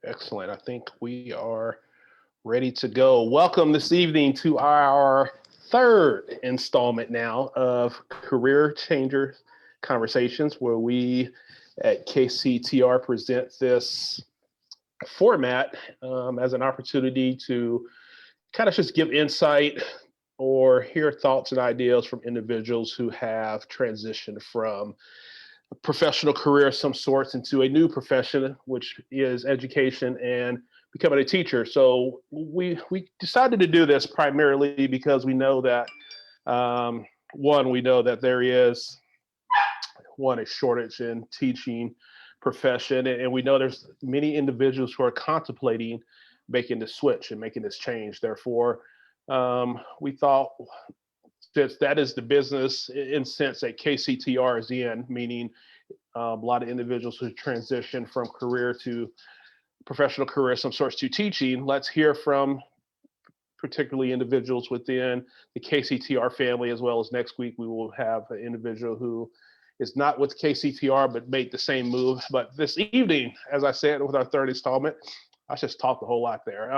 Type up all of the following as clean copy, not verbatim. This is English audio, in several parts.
Excellent. I think we are ready to go. Welcome this evening to our third installment now of Career Changers Conversations, where we at KCTR present this format as an opportunity to kind of just give insight or hear thoughts and ideas from individuals who have transitioned from professional career of some sorts into a new profession, which is education and becoming a teacher. So we decided to do this primarily because we know that one, we know that there is a shortage in teaching profession, and we know there's many individuals who are contemplating making this switch and making this change. Therefore, we thought since that is the business in sense that KCTR is in, meaning a lot of individuals who transition from career to professional career, some sorts to teaching. Let's hear from particularly individuals within the KCTR family, as well as next week we will have an individual who is not with KCTR but made the same move. But this evening, as I said, with our third installment, I just talked a whole lot there.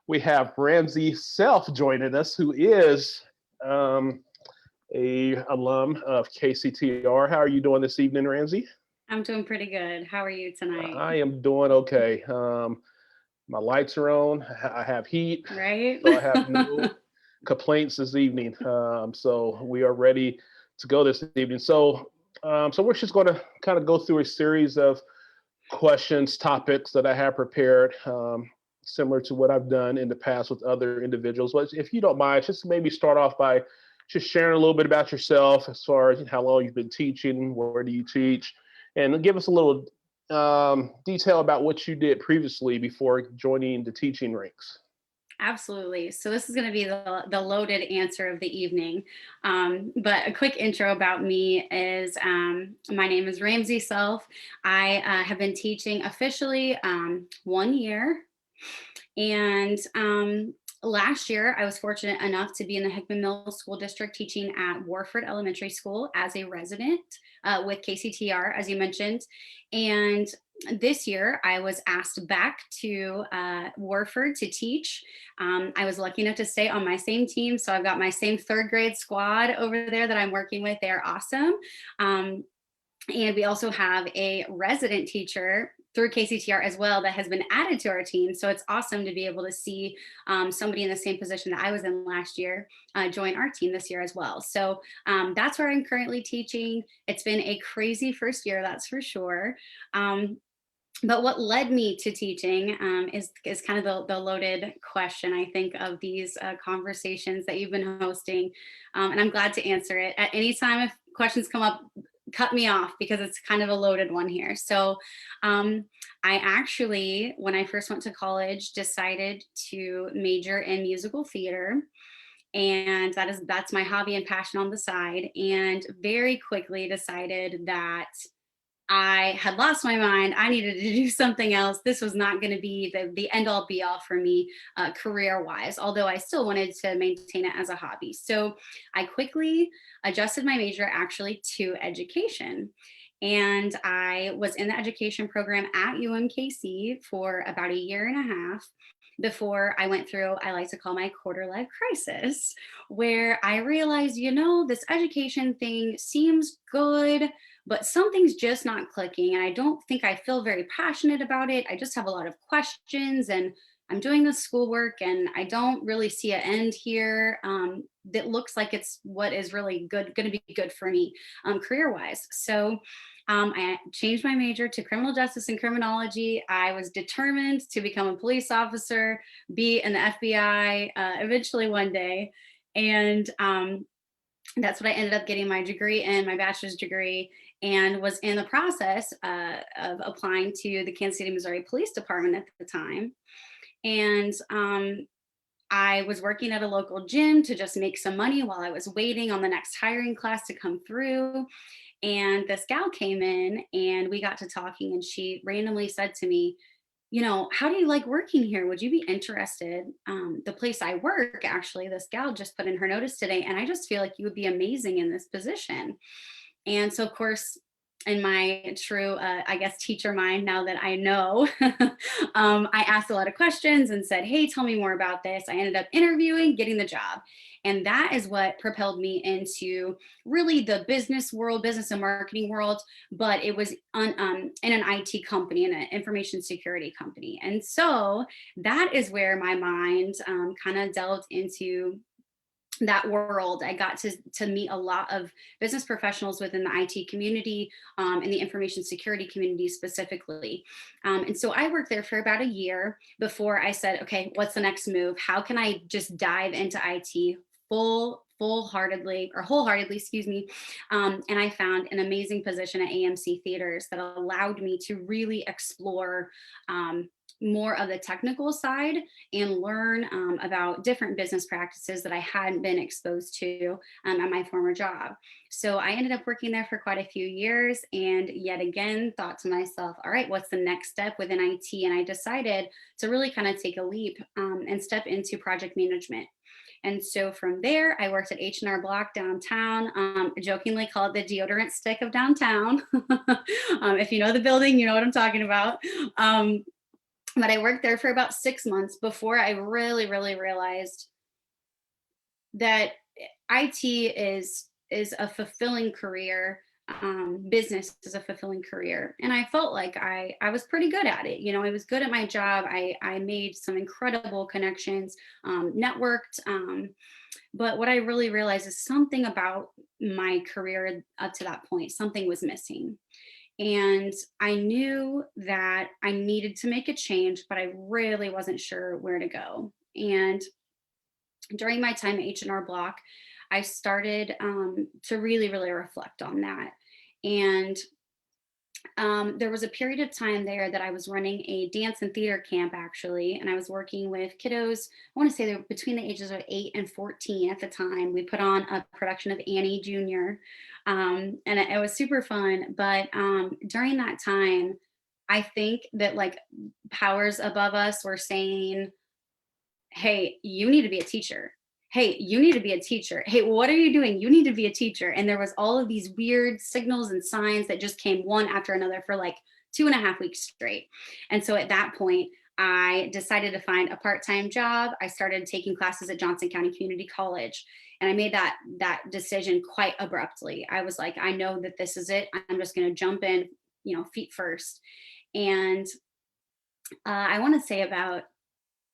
We have Ramsey Self joining us, who is a alum of KCTR. How are you doing this evening, Ramsey? I'm doing pretty good. How are you tonight? I am doing okay. My lights are on. I have heat, Right? so I have no complaints this evening. So we are ready to go this evening. So we're just going to kind of go through a series of questions, topics that I have prepared, similar to what I've done in the past with other individuals. But if you don't mind, just maybe start off by just sharing a little bit about yourself as far as how long you've been teaching, where do you teach, and give us a little detail about what you did previously before joining the teaching ranks. Absolutely. So this is going to be the loaded answer of the evening. But a quick intro about me is my name is Ramsey Self. I have been teaching officially 1 year. And last year, I was fortunate enough to be in the Hickman Middle School District teaching at Warford Elementary School as a resident with KCTR, as you mentioned. And this year, I was asked back to Warford to teach. I was lucky enough to stay on my same team. So I've got my same third grade squad over there that I'm working with. They're awesome. And we also have a resident teacher through KCTR as well that has been added to our team. So it's awesome to be able to see somebody in the same position that I was in last year join our team this year as well. So that's where I'm currently teaching. It's been a crazy first year, that's for sure. But what led me to teaching is kind of the loaded question, I think, of these conversations that you've been hosting. And I'm glad to answer it. At any time, if questions come up, cut me off because it's kind of a loaded one here. So I actually, when I first went to college, decided to major in musical theater. And that's my hobby and passion on the side. And very quickly decided that I had lost my mind. I needed to do something else. This was not going to be the end all be all for me career wise, although I still wanted to maintain it as a hobby. So I quickly adjusted my major actually to education. And I was in the education program at UMKC for about a year and a half before I went through, I like to call my quarter life crisis, where I realized, this education thing seems good, but something's just not clicking. And I don't think I feel very passionate about it. I just have a lot of questions and I'm doing the schoolwork and I don't really see an end here that looks like it's what is really going to be good for me career wise. So I changed my major to criminal justice and criminology. I was determined to become a police officer, be in the FBI eventually one day. And that's what I ended up getting my degree in, my bachelor's degree, and was in the process of applying to the Kansas City, Missouri Police Department at the time. And I was working at a local gym to just make some money while I was waiting on the next hiring class to come through. And this gal came in and we got to talking, and she randomly said to me, how do you like working here? Would you be interested? The place I work, actually, this gal just put in her notice today, and I just feel like you would be amazing in this position. And so, of course, in my true, I guess, teacher mind, now that I know, I asked a lot of questions and said, hey, tell me more about this. I ended up interviewing, getting the job. And that is what propelled me into really the business world, business and marketing world, but it was in an IT company, in an information security company. And so that is where my mind kind of delved into that world. I got to meet a lot of business professionals within the IT community, and the information security community specifically. And so I worked there for about a year before I said, okay, what's the next move? How can I just dive into IT wholeheartedly, excuse me. And I found an amazing position at AMC Theaters that allowed me to really explore more of the technical side and learn about different business practices that I hadn't been exposed to at my former job. So I ended up working there for quite a few years, and yet again thought to myself, all right, what's the next step within IT? And I decided to really kind of take a leap and step into project management. And so from there, I worked at H&R Block downtown. Jokingly called it the deodorant stick of downtown. If you know the building, you know what I'm talking about. But I worked there for about 6 months before I really, really realized that IT is a fulfilling career. Business is a fulfilling career, and I felt like I was pretty good at it. You know, I was good at my job. I made some incredible connections, networked. But what I really realized is something about my career up to that point, something was missing. And I knew that I needed to make a change, but I really wasn't sure where to go. And during my time at H&R Block, I started to really, really reflect on that. And there was a period of time there that I was running a dance and theater camp, actually, and I was working with kiddos. I want to say they were between the ages of 8 and 14 at the time. We put on a production of Annie Jr., and it was super fun. But during that time, I think that like powers above us were saying, hey, you need to be a teacher. Hey, you need to be a teacher. Hey, what are you doing? You need to be a teacher. And there was all of these weird signals and signs that just came one after another for like 2.5 weeks straight. And so at that point, I decided to find a part-time job. I started taking classes at Johnson County Community College. And I made that decision quite abruptly. I was like, I know that this is it. I'm just going to jump in, feet first. And I want to say about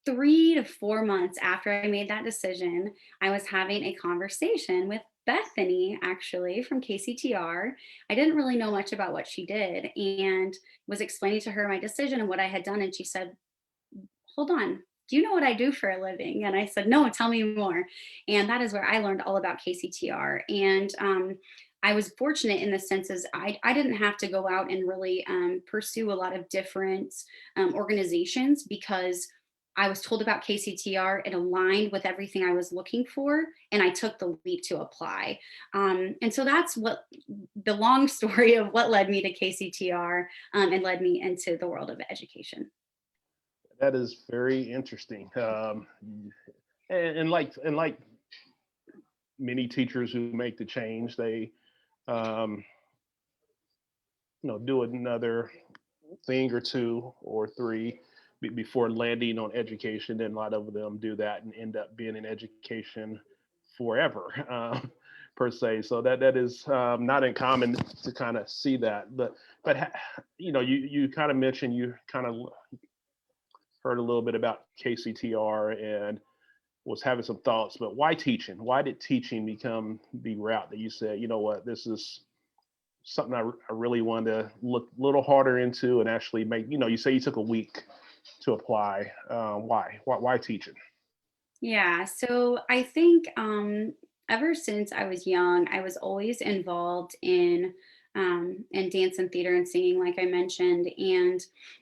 3 to 4 months after I made that decision, I was having a conversation with Bethany, actually, from KCTR. I didn't really know much about what she did and was explaining to her my decision and what I had done. And she said, hold on, do you know what I do for a living? And I said, no, tell me more. And that is where I learned all about KCTR. And I was fortunate in the sense as I didn't have to go out and really pursue a lot of different organizations, because I was told about KCTR. It aligned with everything I was looking for, and I took the leap to apply. And so that's what the long story of what led me to KCTR, and led me into the world of education. That is very interesting. And like many teachers who make the change, they do another thing or two or three before landing on education. And a lot of them do that and end up being in education forever, per se. So that is not uncommon to kind of see that. But you kind of mentioned, you kind of heard a little bit about KCTR and was having some thoughts, but why teaching? Why did teaching become the route that you said, you know what, this is something I really wanted to look a little harder into and actually make, you say you took a week to apply. Why teaching? Yeah, so I think ever since I was young, I was always involved in dance and theater and singing, like I mentioned, and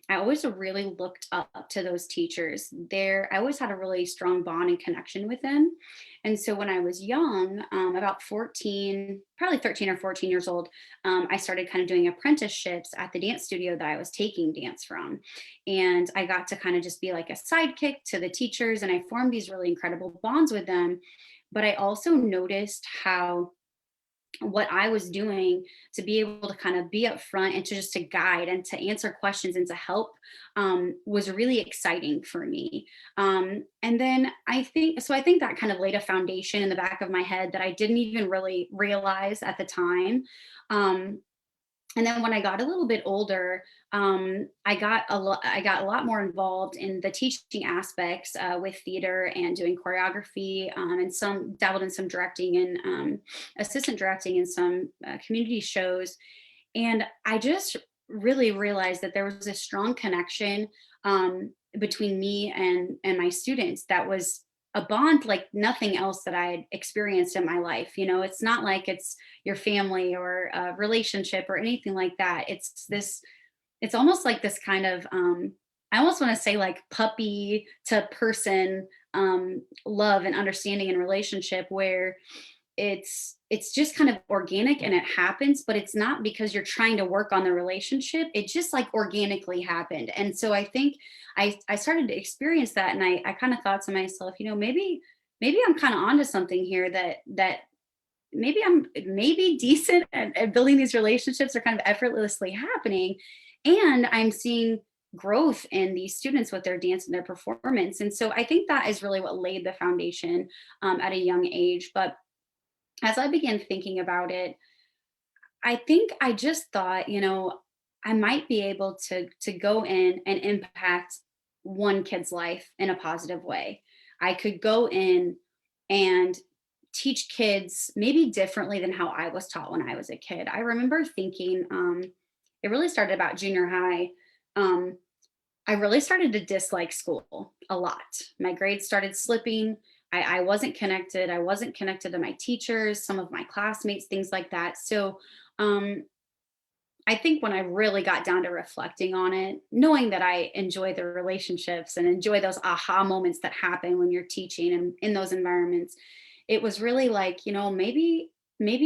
I always really looked up to those teachers. I always had a really strong bond and connection with them. And so when I was young, about 14, probably 13 or 14 years old, I started kind of doing apprenticeships at the dance studio that I was taking dance from. And I got to kind of just be like a sidekick to the teachers, and I formed these really incredible bonds with them. But I also noticed how what I was doing to be able to kind of be up front and to just to guide and to answer questions and to help was really exciting for me. And then I think that kind of laid a foundation in the back of my head that I didn't even really realize at the time. Um, and then when I got a little bit older, I got a lot more involved in the teaching aspects with theater and doing choreography, and some dabbled in some directing and assistant directing in some community shows. And I just really realized that there was a strong connection between me and my students that was a bond like nothing else that I had experienced in my life. You know, it's not like it's your family or a relationship or anything like that. It's almost like this kind of I almost want to say like puppy to person love and understanding and relationship where it's just kind of organic and it happens, but it's not because you're trying to work on the relationship. It just like organically happened. And so I think I started to experience that, and I kind of thought to myself, you know, maybe I'm kind of onto something here, that maybe I'm maybe decent at building these relationships are kind of effortlessly happening. And I'm seeing growth in these students with their dance and their performance. And so I think that is really what laid the foundation at a young age. But as I began thinking about it, I think I just thought, you know, I might be able to go in and impact one kid's life in a positive way. I could go in and teach kids maybe differently than how I was taught when I was a kid. I remember thinking, it really started about junior high. Um, I really started to dislike school a lot. My grades started slipping. I wasn't connected. I wasn't connected to my teachers, some of my classmates, things like that. So um, I think when I really got down to reflecting on it, knowing that I enjoy the relationships and enjoy those aha moments that happen when you're teaching and in those environments, it was really like, you know, maybe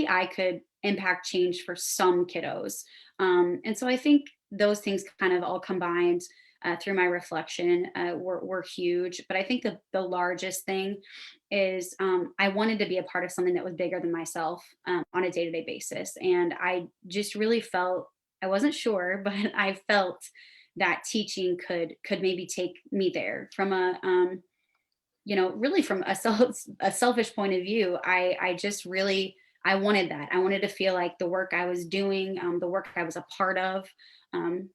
I could impact change for some kiddos. And so I think those things kind of all combined through my reflection were huge. But I think the largest thing is I wanted to be a part of something that was bigger than myself on a day to day basis. And I just really felt, I wasn't sure, but I felt that teaching could maybe take me there from a you know, really from a selfish point of view. I just really I wanted that. I wanted to feel like the work I was doing, the work I was a part of, um,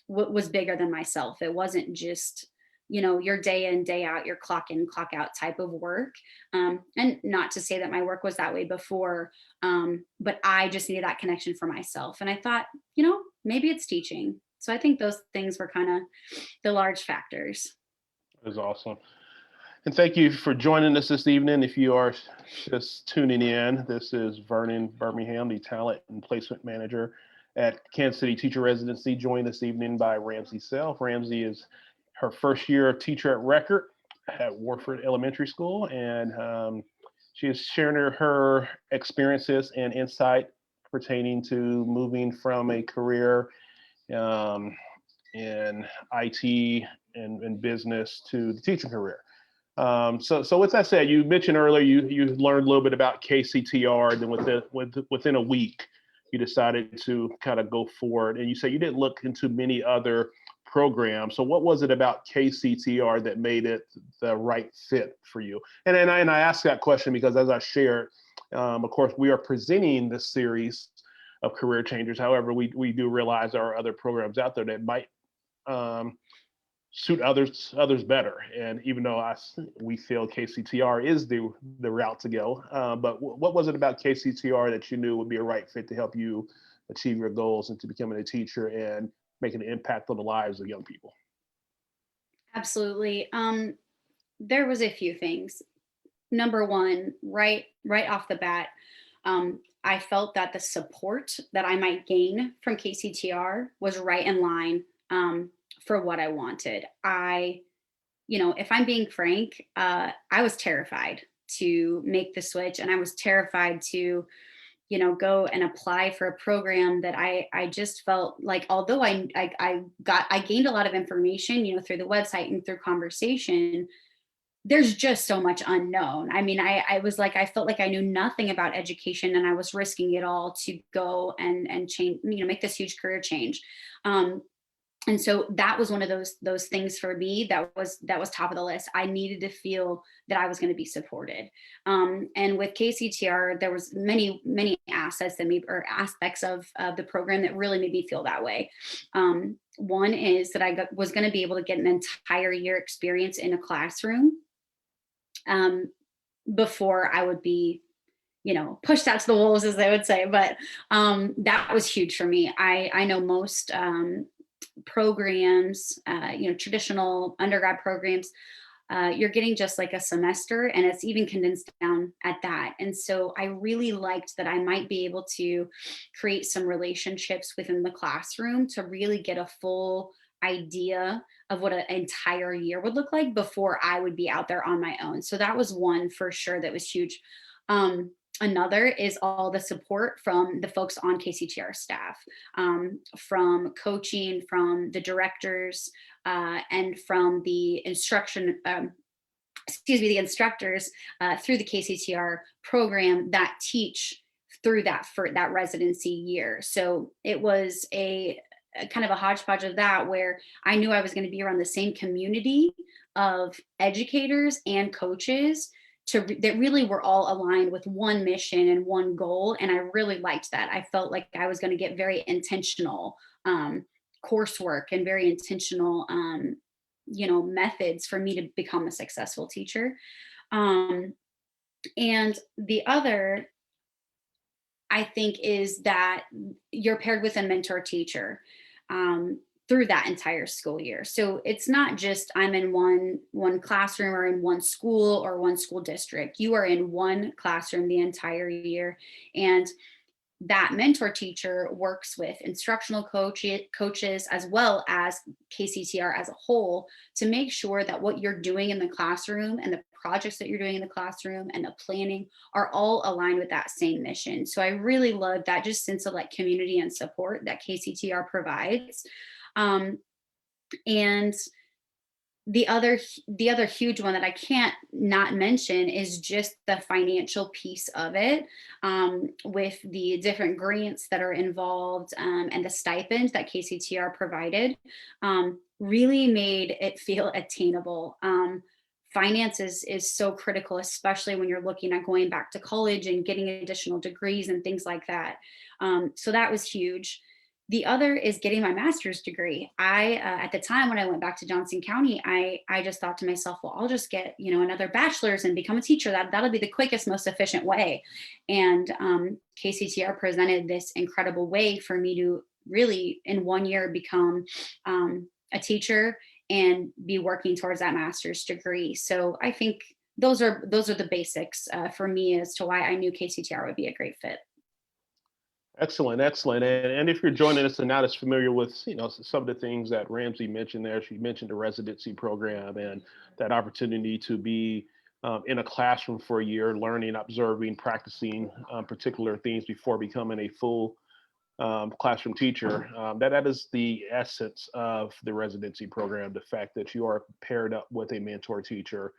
was bigger than myself. It wasn't just, you know, your day in day out, your clock in clock out type of work. And not to say that my work was that way before, but I just needed that connection for myself. And I thought, you know, maybe it's teaching. So I think those things were kind of the large factors. That is awesome. And thank you for joining us this evening. If you are just tuning in, this is Vernon Birmingham, the Talent and Placement Manager at Kansas City Teacher Residency, joined this evening by Ramsey Self. Ramsey is her first year teacher at record at Warford Elementary School, and she is sharing her experiences and insight pertaining to moving from a career in IT and business to the teaching career. So with that said, you mentioned earlier you learned a little bit about KCTR, and then within a week, you decided to kind of go forward. And you said you didn't look into many other programs. So what was it about KCTR that made it the right fit for you? And I asked that question because, as I shared, of course, we are presenting this series of career changers. However, we do realize there are other programs out there that might suit others better. And even though we feel KCTR is the route to go, but what was it about KCTR that you knew would be a right fit to help you achieve your goals and to becoming a teacher and making an impact on the lives of young people? Absolutely. There was a few things. Number one, right off the bat, I felt that the support that I might gain from KCTR was right in line for what I wanted. You know, if I'm being frank, I was terrified to make the switch, and I was terrified to, you know, go and apply for a program that I just felt like, although I gained a lot of information, you know, through the website and through conversation, there's just so much unknown. I mean, I was like, I felt like I knew nothing about education, and I was risking it all to go and change, make this huge career change. And so that was one of those things for me that was top of the list. I needed to feel that I was going to be supported. And with KCTR, there was many assets that or aspects of the program that really made me feel that way. One is that was going to be able to get an entire year experience in a classroom, before I would be, pushed out to the wolves, as they would say. But that was huge for me. I know most programs, traditional undergrad programs, you're getting just like a semester, and it's even condensed down at that. And so I really liked that I might be able to create some relationships within the classroom to really get a full idea of what an entire year would look like before I would be out there on my own. So that was one for sure that was huge. Another is all the support from the folks on KCTR staff, from coaching, from the directors, and from the the instructors through the KCTR program that teach through that for that residency year. So it was a kind of a hodgepodge of that, where I knew I was going to be around the same community of educators and coaches that really were all aligned with one mission and one goal. And I really liked that. I felt like I was going to get very intentional coursework and very intentional, methods for me to become a successful teacher. And the other, I think, is that you're paired with a mentor teacher through that entire school year. So it's not just I'm in one classroom or in one school or one school district. You are in one classroom the entire year, and that mentor teacher works with instructional coaches as well as KCTR as a whole to make sure that what you're doing in the classroom and the projects that you're doing in the classroom and the planning are all aligned with that same mission. So I really love that just sense of like community and support that KCTR provides. And the other huge one that I can't not mention is just the financial piece of it, with the different grants that are involved, and the stipend that KCTR provided, really made it feel attainable. Finances is so critical, especially when you're looking at going back to college and getting additional degrees and things like that. So that was huge. The other is getting my master's degree. At the time when I went back to Johnson County, I just thought to myself, well, I'll just get, another bachelor's and become a teacher. That'll be the quickest, most efficient way. And KCTR presented this incredible way for me to really in 1 year become a teacher and be working towards that master's degree. So I think those are the basics for me as to why I knew KCTR would be a great fit. Excellent, excellent. And if you're joining us and not as familiar with, some of the things that Ramsey mentioned there, she mentioned the residency program and that opportunity to be in a classroom for a year, learning, observing, practicing particular things before becoming a full classroom teacher. That is the essence of the residency program, the fact that you are paired up with a mentor teacher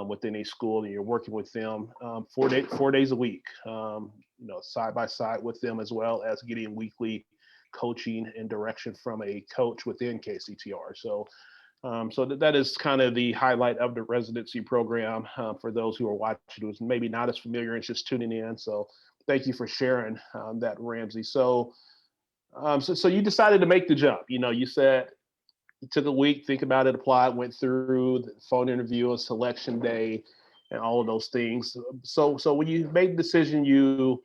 within a school, and you're working with them 4 days a week, side by side with them, as well as getting weekly coaching and direction from a coach within KCTR. So that is kind of the highlight of the residency program for those who are watching who's maybe not as familiar and just tuning in. So thank you for sharing that, Ramsey. So you decided to make the jump. You said you took a week, think about it, applied, went through the phone interview and selection day and all of those things. So when you made the decision, you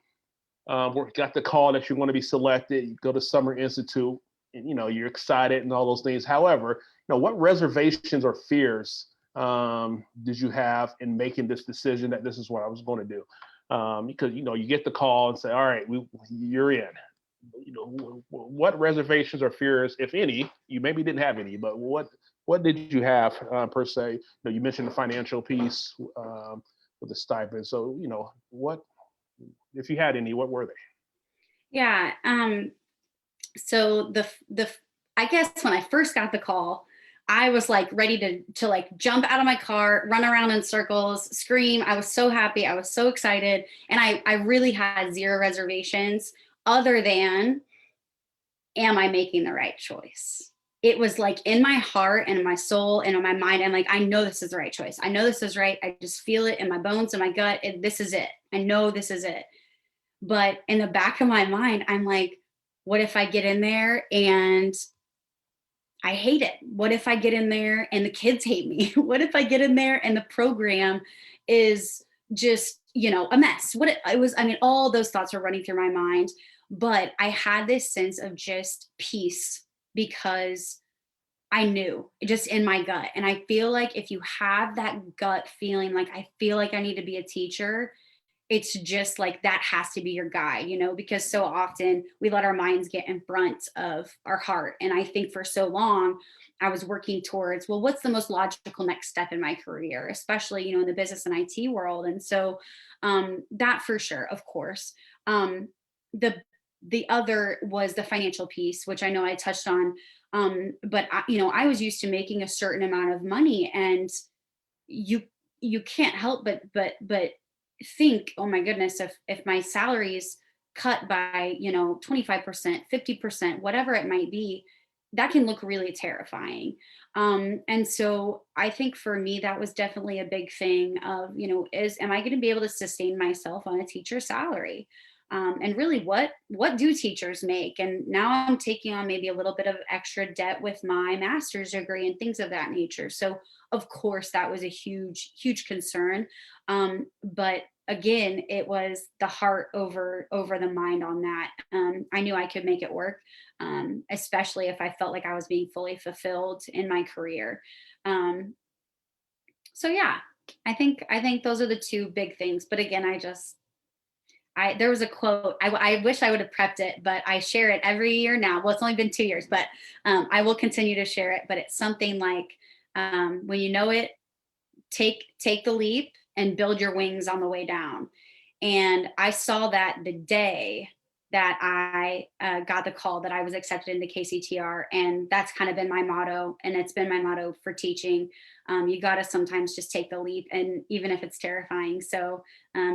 got the call that you want to be selected, you go to Summer Institute, and, you're excited and all those things. However, what reservations or fears did you have in making this decision that this is what I was going to do? Because, you get the call and say, all right, you're in. What reservations or fears, if any, you maybe didn't have any, but what did you have per se? You mentioned the financial piece with the stipend. So, what, if you had any, what were they? Yeah. So I guess when I first got the call, I was like ready to like jump out of my car, run around in circles, scream. I was so happy. I was so excited. And I really had zero reservations other than, am I making the right choice? It was like in my heart and in my soul and in my mind. I'm like, I know this is the right choice. I know this is right. I just feel it in my bones and my gut. And this is it. I know this is it. But in the back of my mind, I'm like, what if I get in there and I hate it? What if I get in there and the kids hate me? What if I get in there and the program is just, a mess? It was, I mean, all those thoughts were running through my mind, but I had this sense of just peace because I knew just in my gut. And I feel like if you have that gut feeling, like I feel like I need to be a teacher, it's just like that has to be your guide, because so often we let our minds get in front of our heart. And I think for so long, I was working towards, well, what's the most logical next step in my career, especially, in the business and IT world. And so that for sure, of course. The the other was the financial piece, which I know I touched on. But I was used to making a certain amount of money, and you you can't help but think, oh my goodness, if my salary is cut by 25%, 50%, whatever it might be, that can look really terrifying. And so I think for me that was definitely a big thing of, is, am I going to be able to sustain myself on a teacher salary? And really, what do teachers make? And now I'm taking on maybe a little bit of extra debt with my master's degree and things of that nature. So of course that was a huge concern. But again, it was the heart over the mind on that. I knew I could make it work, especially if I felt like I was being fully fulfilled in my career. So yeah, I think those are the two big things. But again, there was a quote, I wish I would have prepped it, but I share it every year now. Well, it's only been 2 years, but I will continue to share it. But it's something like, when you know it, take the leap and build your wings on the way down. And I saw that the day that I got the call that I was accepted into KCTR. And that's kind of been my motto. And it's been my motto for teaching. You got to sometimes just take the leap, and even if it's terrifying. So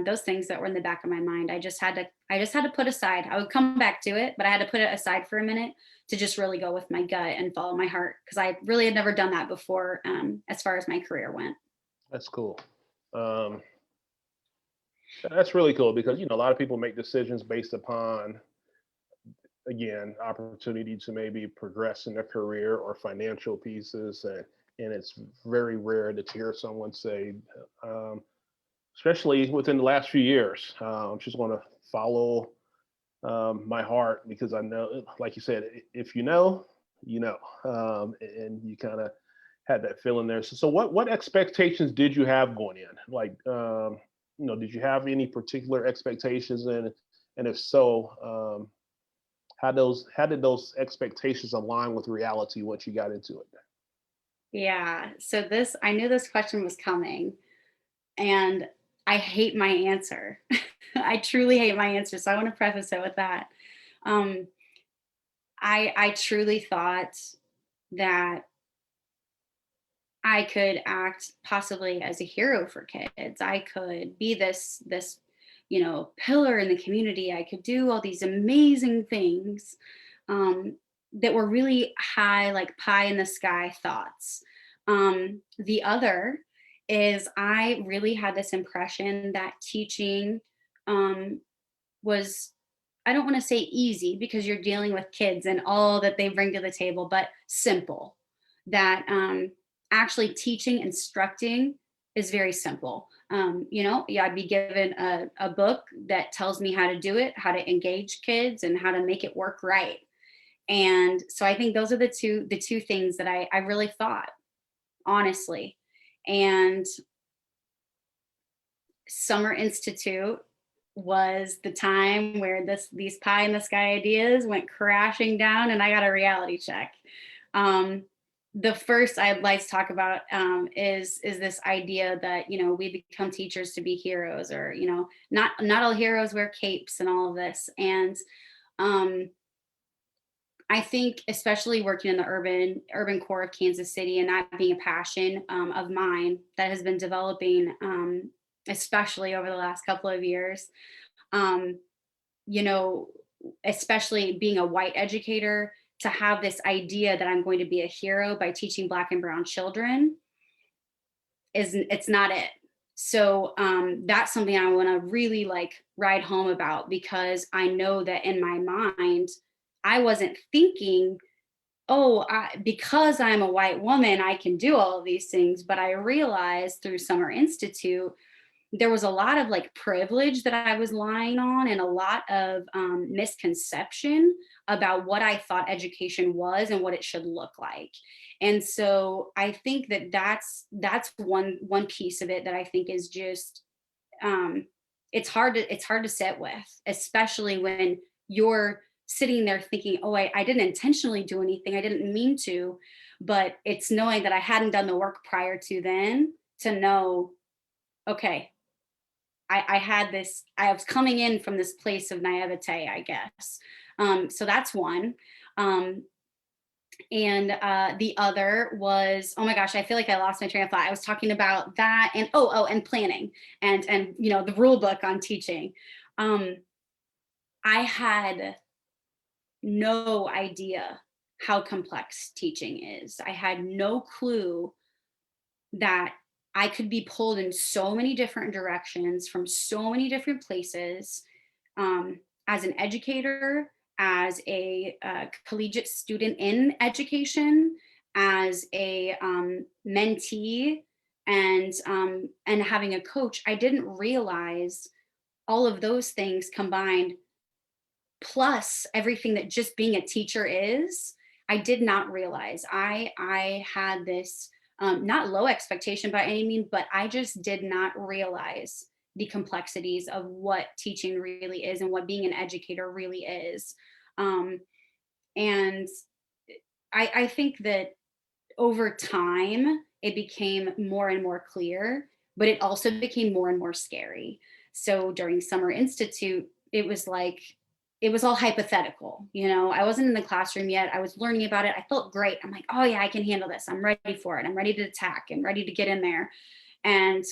those things that were in the back of my mind, I just had to put aside. I would come back to it, but I had to put it aside for a minute to just really go with my gut and follow my heart, because I really had never done that before, as far as my career went. That's cool. That's really cool because a lot of people make decisions based upon, again, opportunity to maybe progress in their career or financial pieces, and it's very rare to hear someone say, especially within the last few years, I'm just going to follow my heart, because I know, like you said, if you know, and you kind of had that feeling there. So what expectations did you have going in? Like, did you have any particular expectations, and if so, how did those expectations align with reality once you got into it? Yeah. So I knew this question was coming, and I hate my answer. I truly hate my answer. So I want to preface it with that. Um, I truly thought that I could act possibly as a hero for kids. I could be this pillar in the community. I could do all these amazing things, that were really high, like pie in the sky thoughts. The other is I really had this impression that teaching, was, I don't want to say easy, because you're dealing with kids and all that they bring to the table, but simple. That actually teaching, instructing is very simple. Yeah, I'd be given a book that tells me how to do it, how to engage kids, and how to make it work right. And so I think those are the two things that I really thought, honestly. And Summer Institute was the time where these pie in the sky ideas went crashing down, and I got a reality check. Um, the first I'd like to talk about, is this idea that we become teachers to be heroes, or not all heroes wear capes and all of this. And um, I think especially working in the urban core of Kansas City, and that being a passion of mine that has been developing, especially over the last couple of years. Um, you know, especially being a white educator, to have this idea that I'm going to be a hero by teaching Black and brown children it's not it. So that's something I want to really like ride home about, because I know that in my mind I wasn't thinking, oh, because I'm a white woman I can do all of these things. But I realized through Summer Institute there was a lot of like privilege that I was lying on, and a lot of misconception about what I thought education was and what it should look like. And so I think that that's one piece of it that I think is just um, it's hard to sit with, especially when you're sitting there thinking, oh, I didn't intentionally do anything, I didn't mean to, but it's knowing that I hadn't done the work prior to then to know, okay, I had this, I was coming in from this place of naivete, I guess. So that's one. Um, and the other was, oh my gosh, I feel like I lost my train of thought. I was talking about that, and and planning, and the rule book on teaching. Um, I had no idea how complex teaching is. I had no clue that I could be pulled in so many different directions from so many different places, as an educator, as a collegiate student in education, as a mentee, and having a coach. I didn't realize all of those things combined, plus everything that just being a teacher is. I did not realize I had this not low expectation by any means, but I just did not realize the complexities of what teaching really is and what being an educator really is. um, and I think that over time it became more and more clear, but it also became more and more scary. So during Summer Institute, it was like it was all hypothetical. I wasn't in the classroom yet, I was learning about it, I felt great, I'm like, oh yeah, I can handle this, I'm ready for it, I'm ready to attack, I'm ready to get in there. And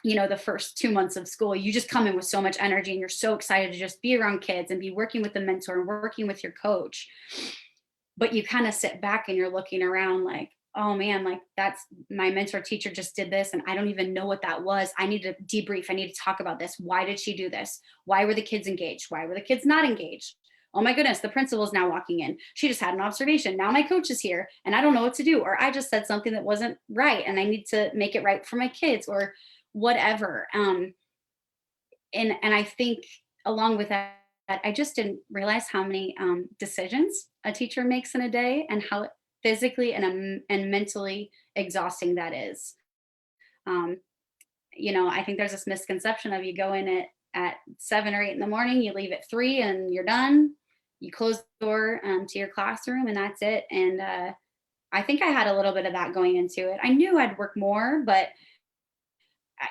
the first 2 months of school, you just come in with so much energy and you're so excited to just be around kids and be working with the mentor and working with your coach. But you kind of sit back and you're looking around like, oh man, like that's my mentor teacher just did this and I don't even know what that was. I need to debrief, I need to talk about this. Why did she do this? Why were the kids engaged? Why were the kids not engaged? Oh my goodness, the principal is now walking in, she just had an observation, now my coach is here and I don't know what to do, or I just said something that wasn't right and I need to make it right for my kids, or whatever. And I think along with that, I just didn't realize how many decisions a teacher makes in a day, and how physically and mentally exhausting that is. Um, I think there's this misconception of you go in at 7 or 8 in the morning, you leave at 3, and you're done. You close the door to your classroom, and that's it. And I think I had a little bit of that going into it. I knew I'd work more, but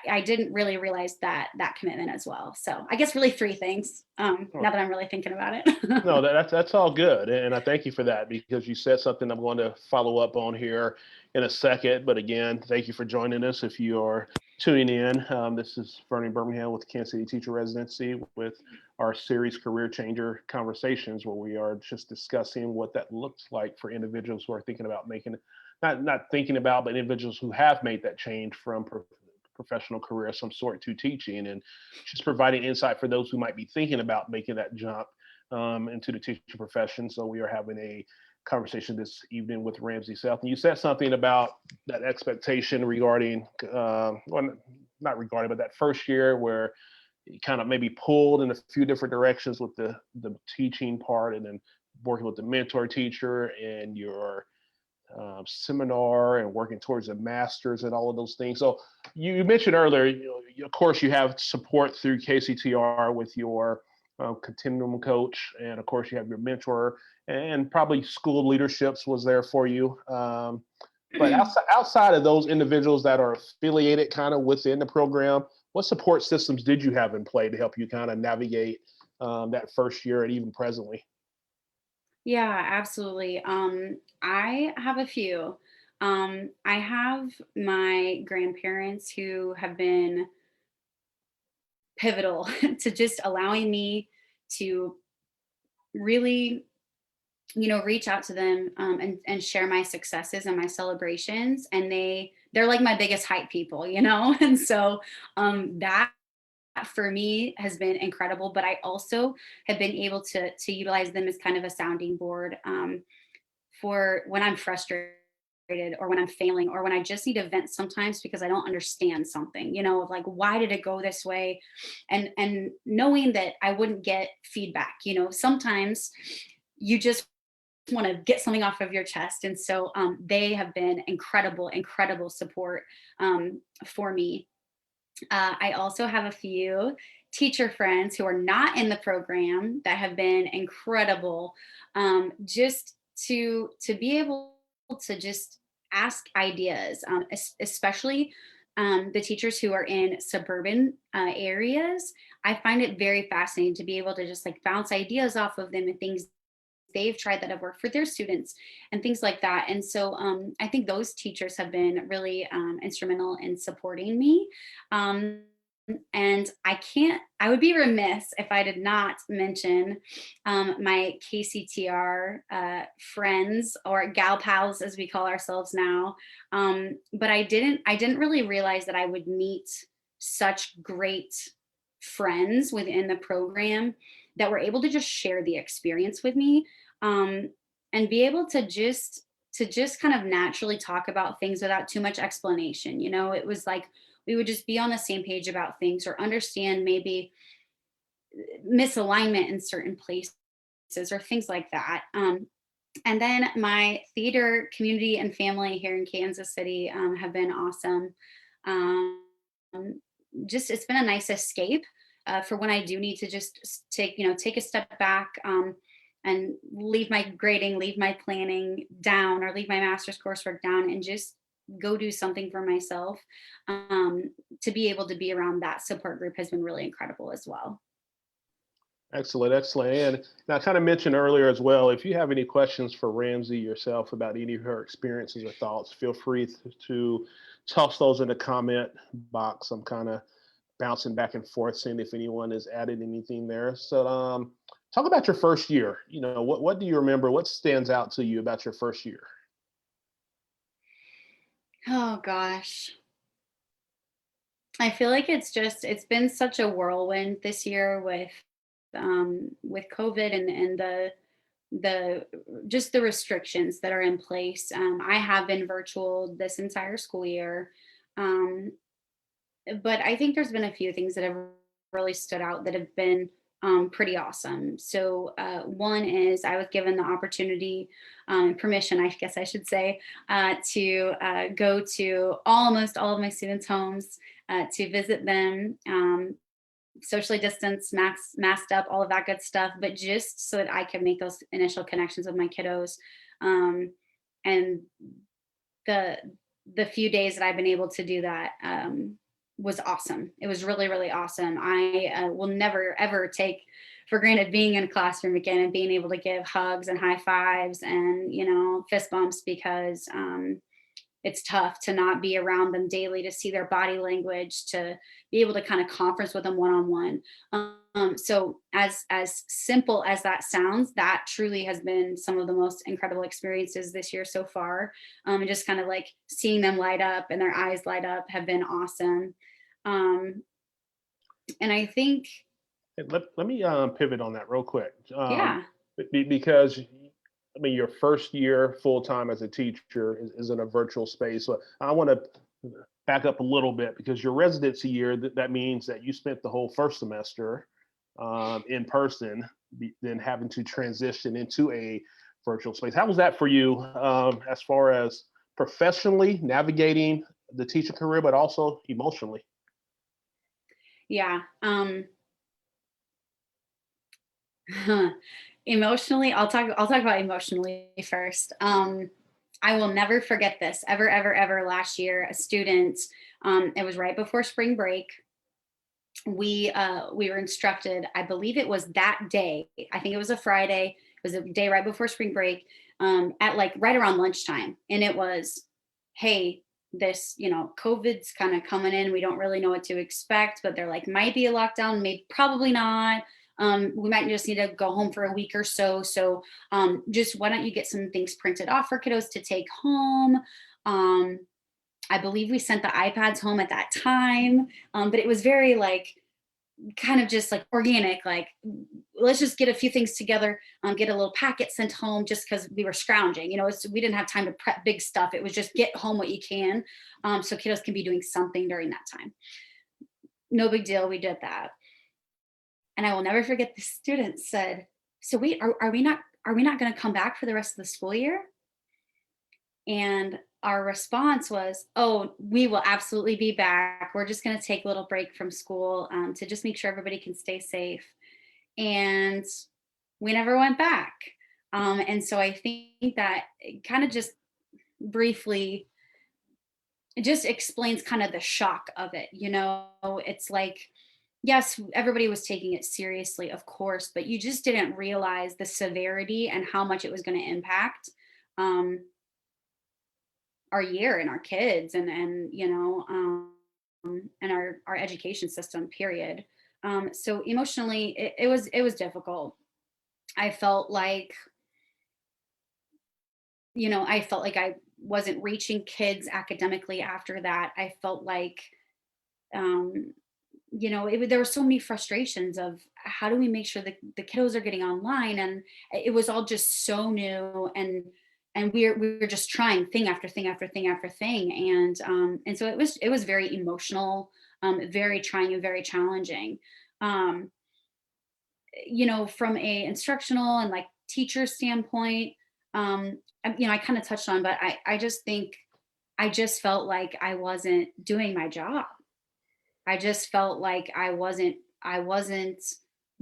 I didn't really realize that commitment as well. So I guess really three things. Now that I'm really thinking about it. No, that's all good, and I thank you for that, because you said something I'm going to follow up on here in a second. But again, thank you for joining us. If you are tuning in, this is Vernon Birmingham with Kansas City Teacher Residency with our series Career Changer Conversations, where we are just discussing what that looks like for individuals who are thinking about making, not thinking about, but individuals who have made that change from professional career of some sort to teaching, and just providing insight for those who might be thinking about making that jump into the teaching profession. So we are having a conversation this evening with Ramsey Self. And you said something about that expectation regarding, well, not regarding, but that first year where you kind of maybe pulled in a few different directions with the teaching part, and then working with the mentor teacher and your seminar and working towards a master's and all of those things. So you mentioned earlier, of course, you have support through KCTR with your continuum coach, and of course, you have your mentor, and probably school leaderships was there for you. But outside of those individuals that are affiliated kind of within the program, what support systems did you have in play to help you kind of navigate that first year and even presently? Yeah, absolutely. I have a few. I have my grandparents who have been pivotal to just allowing me to really, reach out to them, and share my successes and my celebrations. And they're like my biggest hype people, and so that for me has been incredible. But I also have been able to utilize them as kind of a sounding board, for when I'm frustrated or when I'm failing or when I just need to vent sometimes because I don't understand something, of like, why did it go this way? And knowing that I wouldn't get feedback, sometimes you just want to get something off of your chest. And so they have been incredible support, for me. I also have a few teacher friends who are not in the program that have been incredible, just to be able to just ask ideas, especially the teachers who are in suburban areas. I find it very fascinating to be able to just like bounce ideas off of them and things they've tried that have worked for their students and things like that. And so I think those teachers have been really instrumental in supporting me. Um, and I would be remiss if I did not mention my KCTR friends, or gal pals as we call ourselves now. But I didn't really realize that I would meet such great friends within the program that were able to just share the experience with me, um, and be able to just kind of naturally talk about things without too much explanation. It was like we would just be on the same page about things or understand maybe misalignment in certain places or things like that. And then my theater community and family here in Kansas City have been awesome. Um, just it's been a nice escape for when I do need to just take a step back, and leave my grading, leave my planning down, or leave my master's coursework down, and just go do something for myself. To be able to be around that support group has been really incredible as well. Excellent, excellent. And I kind of mentioned earlier as well, if you have any questions for Ramsey yourself about any of her experiences or thoughts, feel free to toss those in the comment box. I'm kind of bouncing back and forth, seeing if anyone has added anything there. So talk about your first year. What do you remember? What stands out to you about your first year? Oh gosh. I feel like it's been such a whirlwind this year with COVID and the just the restrictions that are in place. I have been virtual this entire school year. Um, but I think there's been a few things that have really stood out that have been pretty awesome. So one is I was given the opportunity, permission, I guess I should say, to go to almost all of my students' homes, to visit them. Socially distanced, masked up, all of that good stuff, but just so that I could make those initial connections with my kiddos. Um, and the the few days that I've been able to do that, was awesome. It was really awesome. I will never ever take for granted being in a classroom again and being able to give hugs and high fives and fist bumps, because it's tough to not be around them daily, to see their body language, to be able to kind of conference with them one on one. So as simple as that sounds, that truly has been some of the most incredible experiences this year so far. And just kind of like seeing them light up and their eyes light up have been awesome. Um, and I think, Let me pivot on that real quick, yeah, because I mean your first year full time as a teacher is in a virtual space. So I want to back up a little bit, because your residency year, that means that you spent the whole first semester in person, then having to transition into a virtual space. How was that for you, as far as professionally navigating the teacher career, but also emotionally? yeah. Emotionally, I'll talk about emotionally first. I will never forget this ever last year. A student, it was right before spring break. We were instructed, I believe it was that day, I think it was a Friday, was a day right before spring break, at like right around lunchtime. And it was, hey, this, COVID's kind of coming in. We don't really know what to expect, but they're like, might be a lockdown, maybe probably not. We might just need to go home for a week or so. So just why don't you get some things printed off for kiddos to take home? I believe we sent the iPads home at that time, but it was very like kind of just like organic, like let's just get a few things together, get a little packet sent home just because we were scrounging. We didn't have time to prep big stuff. It was just get home what you can, so kiddos can be doing something during that time. No big deal. We did that. And I will never forget the student said, so are we not going to come back for the rest of the school year? And our response was, oh, we will absolutely be back. We're just going to take a little break from school to just make sure everybody can stay safe. And we never went back. And so I think that kind of just briefly, it just explains kind of the shock of it. It's like, yes, everybody was taking it seriously, of course, but you just didn't realize the severity and how much it was going to impact our year and our kids and our education system, period. So emotionally, it was difficult. I felt like I wasn't reaching kids academically after that. I felt like there were so many frustrations of how do we make sure that the kiddos are getting online, and it was all just so new, and we were just trying thing after thing after thing after thing, and so it was very emotional, very trying and very challenging. um from a instructional and like teacher standpoint, I kind of touched on, but I just think I just felt like I wasn't doing my job. I just felt like I wasn't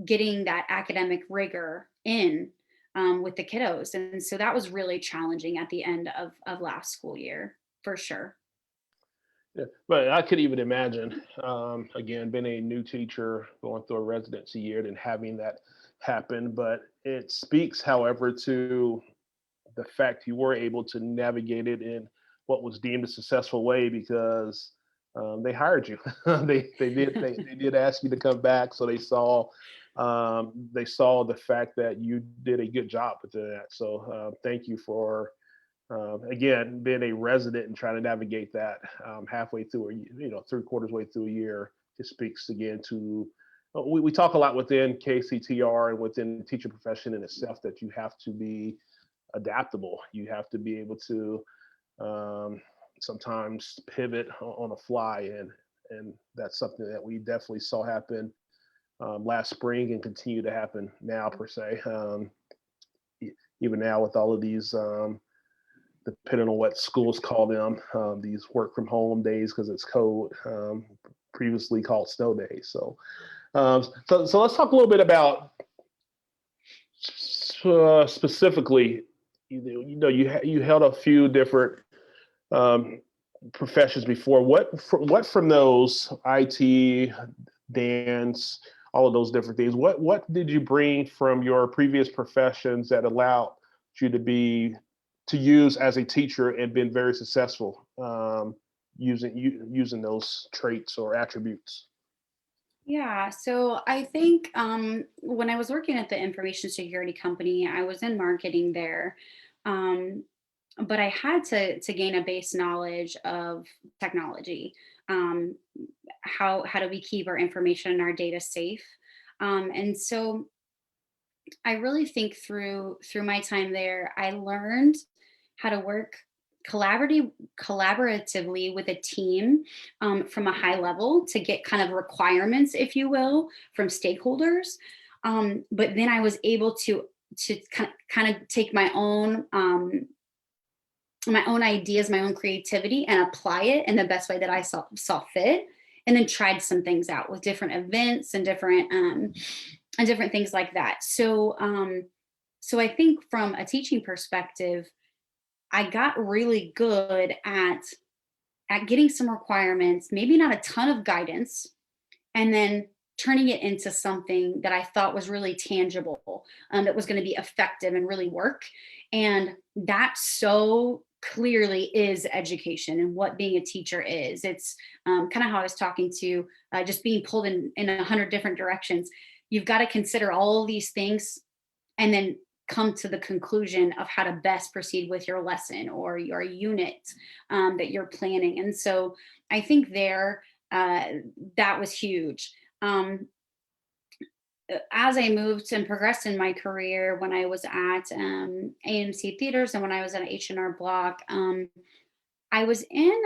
getting that academic rigor in, with the kiddos, and so that was really challenging at the end of last school year, for sure. Yeah, but I could even imagine, again, being a new teacher going through a residency year and having that happen. But it speaks, however, to the fact you were able to navigate it in what was deemed a successful way because they hired you. They did ask you to come back, so they saw the fact that you did a good job with that. So thank you for again being a resident and trying to navigate that halfway through, three-quarters way through a year. It speaks again to we talk a lot within KCTR and within the teacher profession in itself that you have to be adaptable. You have to be able to sometimes pivot on a fly, and that's something that we definitely saw happen last spring and continue to happen now per se. Even now with all of these, depending on what schools call them, these work from home days because it's cold, previously called snow days. So let's talk a little bit about specifically. You held a few different professions before. What from those, IT, dance, all of those different things, what did you bring from your previous professions that allowed you to use as a teacher and been very successful using those traits or attributes? Yeah, so I think when I was working at the information security company, I was in marketing there. Um, but I had to gain a base knowledge of technology. Um, how do we keep our information and our data safe? And so I really think through my time there, I learned how to work collaboratively with a team, from a high level to get kind of requirements, if you will, from stakeholders. But then I was able to kind of take my own ideas, my own creativity, and apply it in the best way that I saw fit, and then tried some things out with different events and different things like that. So I think from a teaching perspective, I got really good at getting some requirements, maybe not a ton of guidance, and then turning it into something that I thought was really tangible, that was going to be effective and really work. And that so clearly is education and what being a teacher is. It's kind of how I was talking to just being pulled in 100 different directions. You've got to consider all of these things and then come to the conclusion of how to best proceed with your lesson or your unit that you're planning. And so I think that was huge. As I moved and progressed in my career, when I was at AMC theaters and when I was at H&R Block, I was in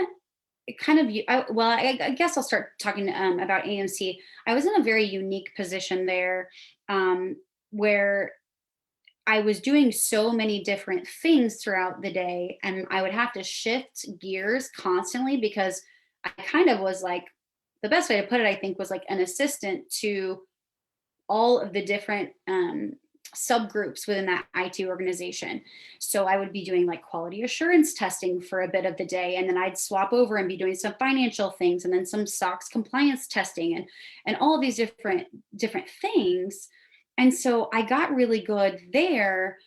kind of I guess I'll start talking about AMC. I was in a very unique position there, where I was doing so many different things throughout the day, and I would have to shift gears constantly because I kind of was like, the best way to put it, I think, was like an assistant to all of the different subgroups within that IT organization. So I would be doing like quality assurance testing for a bit of the day, and then I'd swap over and be doing some financial things, and then some SOX compliance testing, and all of these different things. And so I got really good there,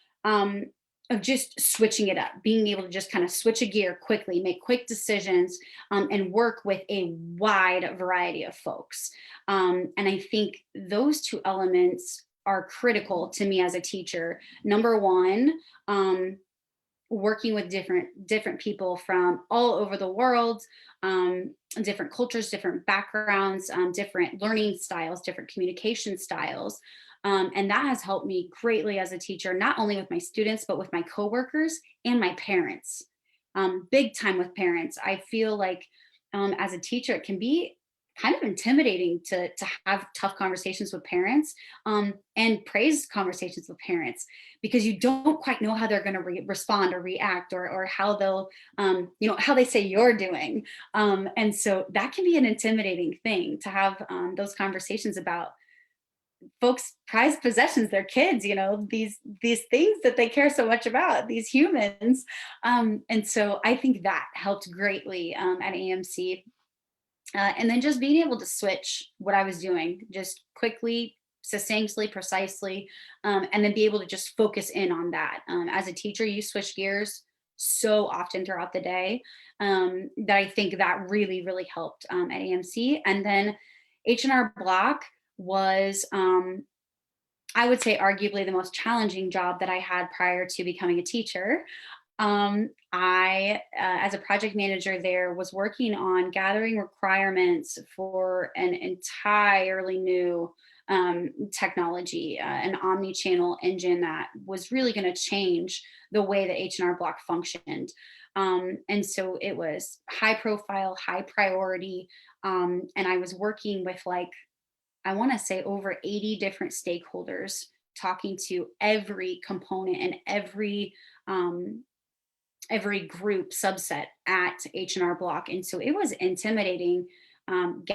of just switching it up, being able to just kind of switch a gear quickly, make quick decisions, and work with a wide variety of folks. And I think those two elements are critical to me as a teacher. Number one, working with different people from all over the world, different cultures, different backgrounds, different learning styles, different communication styles. And that has helped me greatly as a teacher, not only with my students, but with my coworkers and my parents. Big time with parents. I feel like as a teacher, it can be kind of intimidating to have tough conversations with parents, and praise conversations with parents, because you don't quite know how they're going to respond or react, or how they'll how they say you're doing. And so that can be an intimidating thing to have those conversations about folks' prized possessions, their kids, these things that they care so much about, these humans. And so I think that helped greatly at AMC. And then just being able to switch what I was doing just quickly, succinctly, precisely, and then be able to just focus in on that. As a teacher, you switch gears so often throughout the day, that I think that really, really helped at AMC. And then H&R Block was, I would say, arguably the most challenging job that I had prior to becoming a teacher. I, as a project manager there, was working on gathering requirements for an entirely new technology, an omni-channel engine that was really going to change the way that H&R Block functioned. And so it was high profile, high priority. And I was working with, like, I want to say over 80 different stakeholders, talking to every component and every group subset at H&R Block. And so it was intimidating,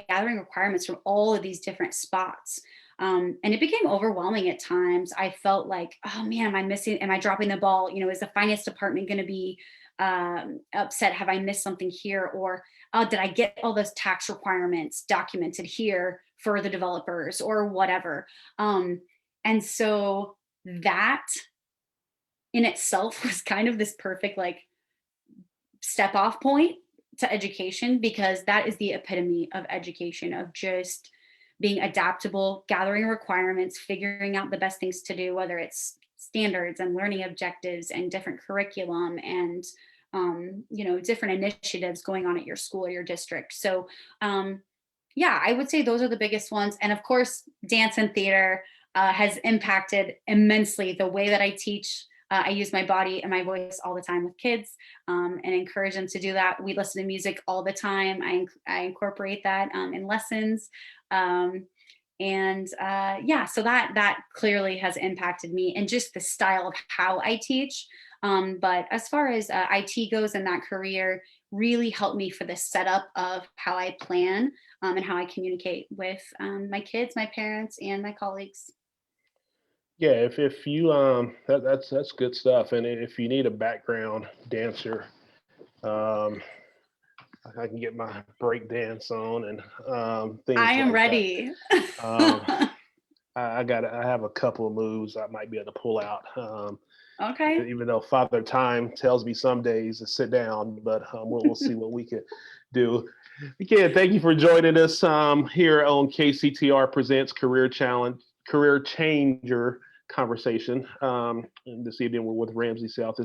gathering requirements from all of these different spots. And it became overwhelming at times. I felt like, oh man, am I dropping the ball? Is the finance department going to be upset? Have I missed something here? Or did I get all those tax requirements documented here for the developers or whatever? And so that in itself was kind of this perfect, like, step off point to education, because that is the epitome of education, of just being adaptable, gathering requirements, figuring out the best things to do, whether it's standards and learning objectives and different curriculum and different initiatives going on at your school or your district. So yeah, I would say those are the biggest ones. And of course, dance and theater has impacted immensely the way that I teach. I use my body and my voice all the time with kids, and encourage them to do that. We listen to music all the time. I incorporate that in lessons. Yeah, so that clearly has impacted me and just the style of how I teach. But as far as IT goes in that career, really helped me for the setup of how I plan, and how I communicate with my kids, my parents, and my colleagues. Yeah, if you that's good stuff. And if you need a background dancer, I can get my break dance on and I things am like that. ready. Um, I have a couple of moves I might be able to pull out. Okay. Even though Father Time tells me some days to sit down, but we'll see what we can do. Again, thank you for joining us here on KCTR Presents Career Changer Conversation. And this evening we're with Ramsey Self.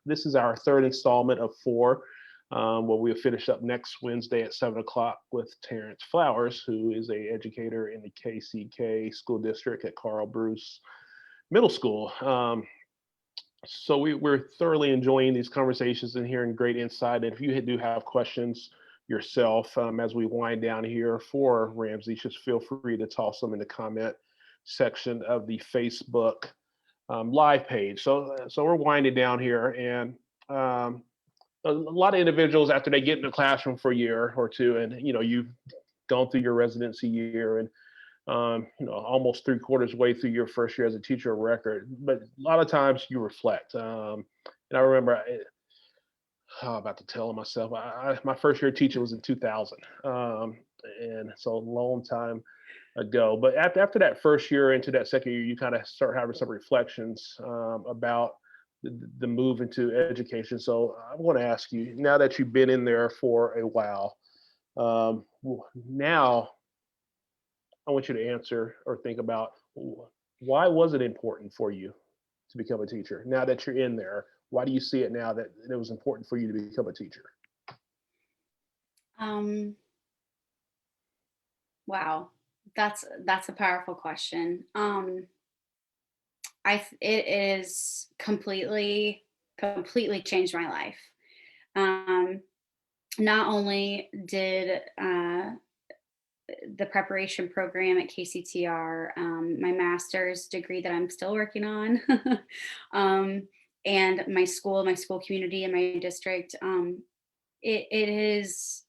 This is our third installment of four. Well, we'll finish up next Wednesday at 7 o'clock with Terrence Flowers, who is an educator in the KCK school district at Carl Bruce Middle School. So we're thoroughly enjoying these conversations and hearing great insight. And if you do have questions yourself as we wind down here for Ramsey, just feel free to toss them in the comment section of the Facebook live page. So we're winding down here, and a lot of individuals, after they get in the classroom for a year or two, and you've gone through your residency year, and almost 3/4 way through your first year as a teacher of record, but a lot of times you reflect. And I remember, I'm about to tell myself, my first year teaching was in 2000, and so a long time ago. But after that first year into that second year, you kind of start having some reflections about the move into education. So I want to ask you, now that you've been in there for a while, now I want you to answer or think about, why was it important for you to become a teacher? Now that you're in there, why do you see it now that it was important for you to become a teacher? Um, wow, that's a powerful question. It is completely changed my life. Um, Not only did the preparation program at KCTR, my master's degree that I'm still working on, um, and my school community, and my district. It has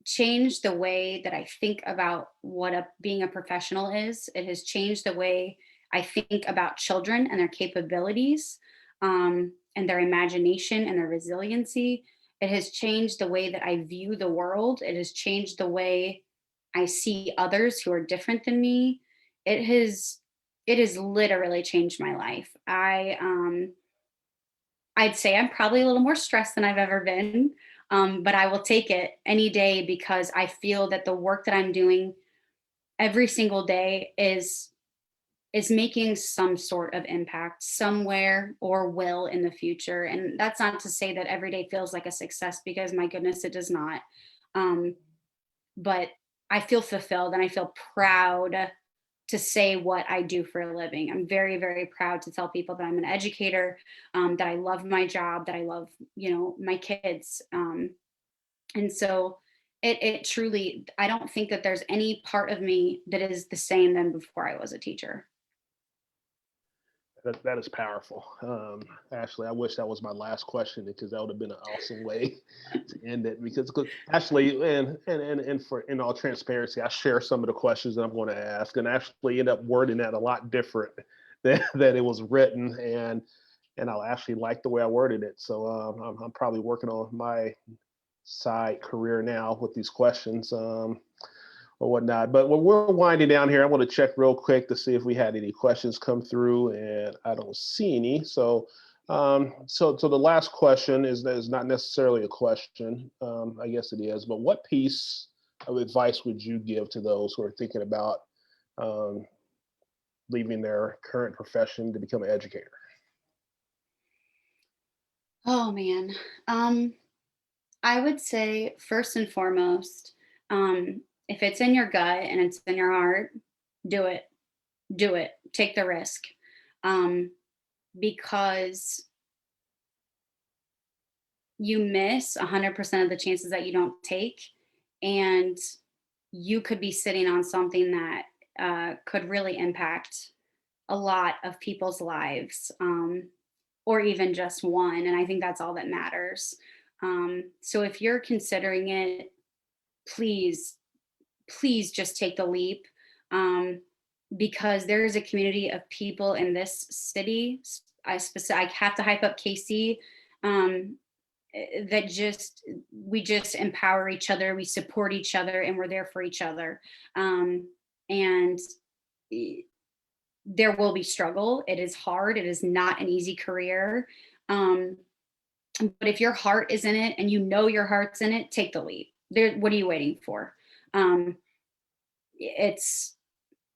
changed the way that I think about what being a professional is. It has changed the way I think about children and their capabilities, and their imagination and their resiliency. It has changed the way that I view the world. It has changed the way I see others who are different than me. It has it has literally changed my life. I'd say I'm probably a little more stressed than I've ever been, but I will take it any day because I feel that the work that I'm doing every single day is making some sort of impact somewhere or will in the future. And that's not to say that every day feels like a success, because my goodness, it does not. Um, but I feel fulfilled and I feel proud to say what I do for a living. I'm very, very proud to tell people that I'm an educator, that I love my job, that I love, my kids. And so it truly, I don't think that there's any part of me that is the same than before I was a teacher. That is powerful. Ashley, I wish that was my last question, because that would have been an awesome way to end it. Because Ashley, and for in all transparency, I share some of the questions that I'm going to ask, and actually end up wording that a lot different than it was written, and I'll actually like the way I worded it. So I'm probably working on my side career now with these questions. Or whatnot. But when we're winding down here, I want to check real quick to see if we had any questions come through, and I don't see any. So the last question is not necessarily a question. I guess it is, but what piece of advice would you give to those who are thinking about um, leaving their current profession to become an educator? Oh man. Um, I would say first and foremost, if it's in your gut and it's in your heart, do it. Do it. Take the risk. Um, because you miss 100% of the chances that you don't take. And you could be sitting on something that could really impact a lot of people's lives, or even just one. And I think that's all that matters. So if you're considering it, please, please just take the leap, um, because there is a community of people in this city. I have to hype up KC, um, we just empower each other, we support each other, and we're there for each other. And there will be struggle. It is hard. It is not an easy career. Um, but if your heart is in it and you know your heart's in it, take the leap. What are you waiting for? Um, it's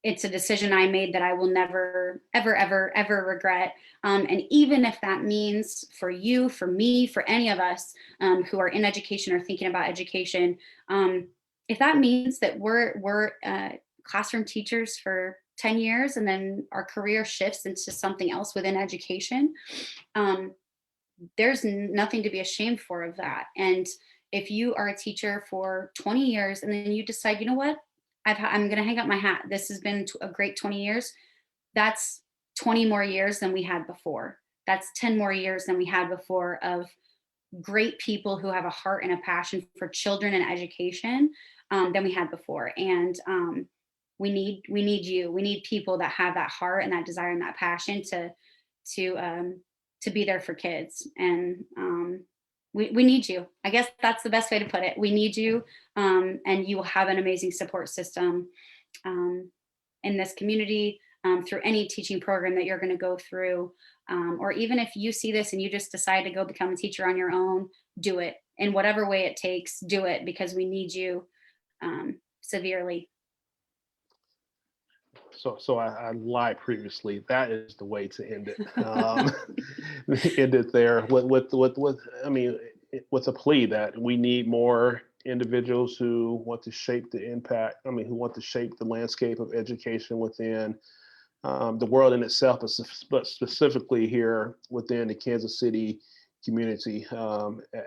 it's a decision I made that I will never, ever, ever, ever regret. And even if that means for you, for me, for any of us who are in education or thinking about education, if that means that we're classroom teachers for 10 years and then our career shifts into something else within education, um, there's nothing to be ashamed for of that. And if you are a teacher for 20 years and then you decide, you know what, I'm going to hang up my hat. This has been a great 20 years. That's 20 more years than we had before. That's 10 more years than we had before of great people who have a heart and a passion for children and education than we had before. And we need you. We need people that have that heart and that desire and that passion to be there for kids. And we need you. I guess that's the best way to put it. We need you, and you will have an amazing support system um, in this community through any teaching program that you're going to go through. Or even if you see this and you just decide to go become a teacher on your own, do it in whatever way it takes. Do it because we need you severely. So I lied previously. That is the way to end it. End it there with I mean, with a plea that we need more individuals who want to shape the impact. I mean, who want to shape the landscape of education within the world in itself, but specifically here within the Kansas City community.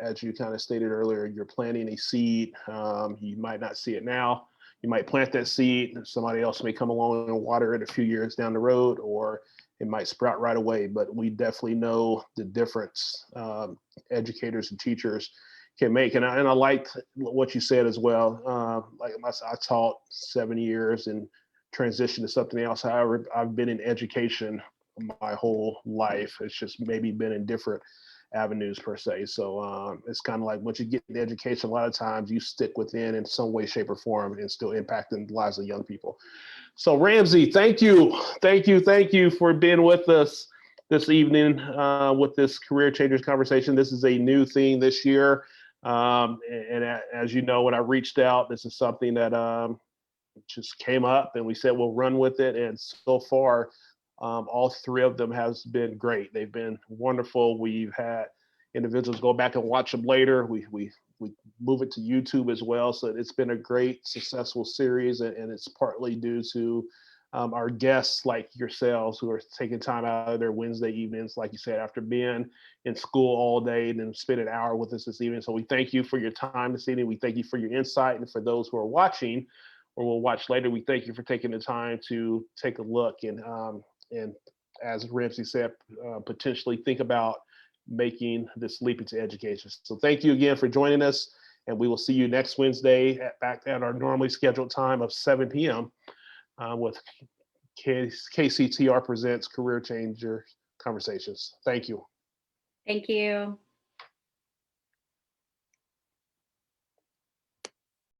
As you kind of stated earlier, you're planting a seed. You might not see it now. You might plant that seed, and somebody else may come along and water it a few years down the road, or it might sprout right away. But we definitely know the difference educators and teachers can make. And I liked what you said as well. Like I taught 7 years and transitioned to something else. However, I've been in education my whole life. It's just maybe been in different avenues per se. So it's kind of like once you get into education, a lot of times you stick within in some way, shape, or form and still impacting the lives of young people. So Ramsey, thank you. Thank you for being with us this evening with this Career Changers conversation. This is a new thing this year. And as you know, when I reached out, this is something that just came up and we said, we'll run with it. And so far, all three of them has been great. They've been wonderful. We've had individuals go back and watch them later. We move it to YouTube as well. So it's been a great, successful series, and it's partly due to our guests like yourselves who are taking time out of their Wednesday evenings, like you said, after being in school all day and then spend an hour with us this evening. So we thank you for your time this evening. We thank you for your insight. And for those who are watching or will watch later, we thank you for taking the time to take a look and as Ramsey said, potentially think about making this leap into education. So thank you again for joining us, and we will see you next Wednesday back at our normally scheduled time of 7 p.m. With KCTR Presents Career Changer Conversations. Thank you. Thank you.